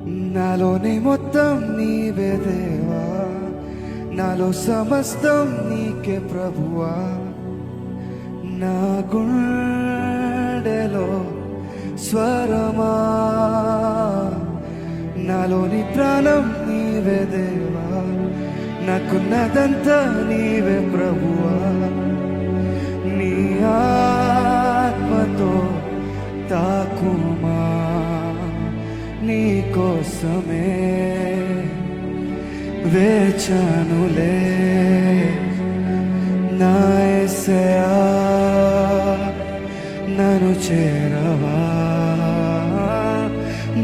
నాలోనే మొత్తం నీవే దేవా, నాలో సమస్తం నీకే ప్రభువా. నా గుండెలో స్వరమా, నాలోని ప్రాణం నీవే దేవా, నాకున్నదంతా నీవే ప్రభువా. నీ ఆత్మతో తాకుమా, నీ కోసమే వేచానులే. నా యేసయ్యా నన్ను చేరవా,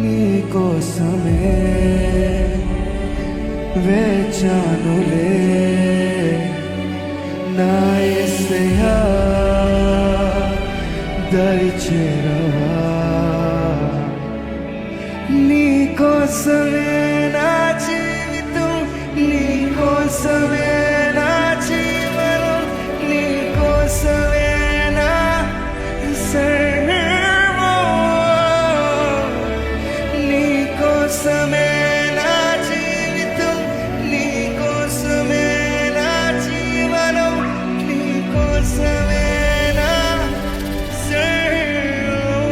నీ కోసమే వేచానులే. నా యేసయ్యా దరి చేరవా, నీ కోసమే నా జీవితం, నీ కోసమే నా జీవనం, నీ కోసమే నా సర్వం, నీ కోసమే నా జీవితం, నీ కోసమే నా జీవనం, నీ కోసమే నా సర్వం,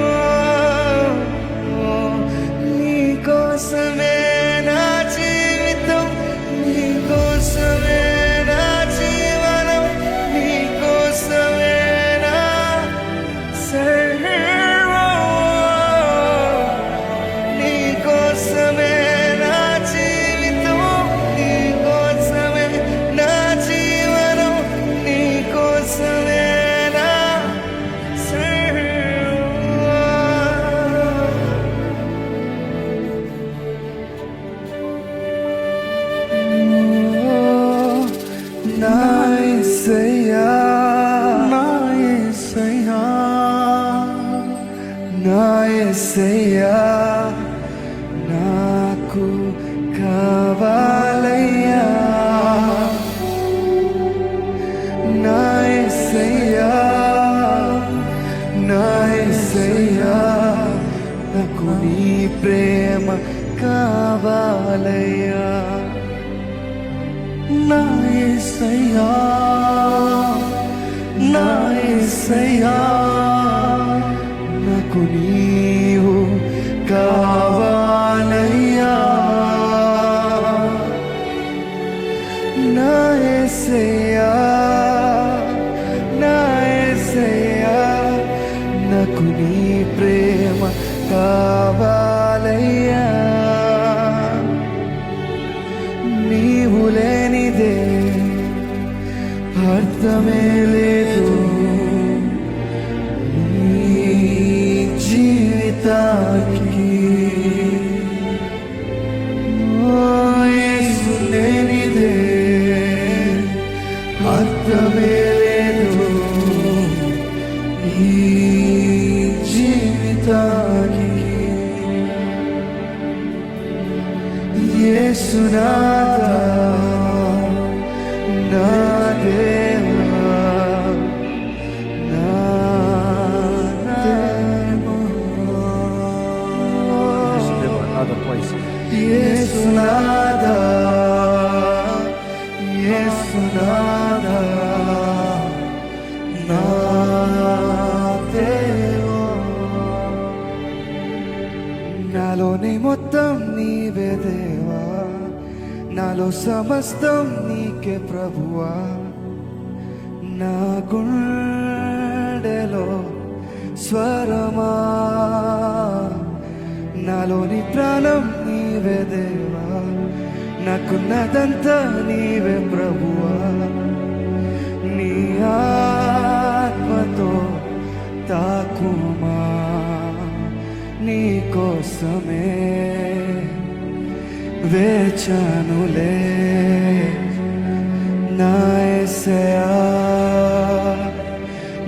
నీ కోసమే నా జీవితం, నీ కోసమే నా జీవనం, నీ కోసమే నా సర్వం, నీ కోసమే నా జీవితం, నీ కోసమే నా జీవనం, నీ కోసమే నా నా యేసయ్యా, నా యేసయ్యా, నా యేసయ్యా నాకు కావాలయ్యా. నా యేసయ్యా, నా యేసయ్యా నాకు నీ ప్రేమ కావాలయ్యా. నా యేసయ్యా, నా యేసయ్యా నాకు నీవు కావాలయ్యా. నా యేసయ్యా, నా యేసయ్యా నాకు నీ ప్రేమ కావాలయ్యా. నీవు లేనిదే అర్థమే లేదు నీ జీవితానికి. ఓ యేసు లేనిదే అర్థమే లేదు ఈ జీవితానికి. యేసునాథా నా దేవా, నా దేవా. యేసునాథా, యేసునాథా నా దేవా. నాలోని మొత్తం నీవే దేవా, నాలో సమస్తం నీకే ప్రభువా. నా గుండెలో స్వరమా, నాలోని ప్రాణం నీవే దేవా, నాకున్నదంతా నీవే ప్రభువా. నీ ఆత్మతో తాకుమా, నీ కోసమే వేచానులే. నా యేసయ్యా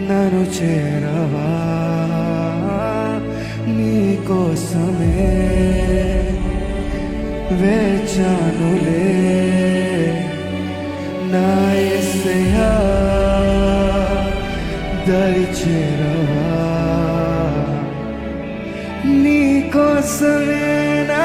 నన్ను చేరవా, నీ కోసమే వేచానులే. నా యేసయ్యా దరి చేరవా, నీ కోసమే నా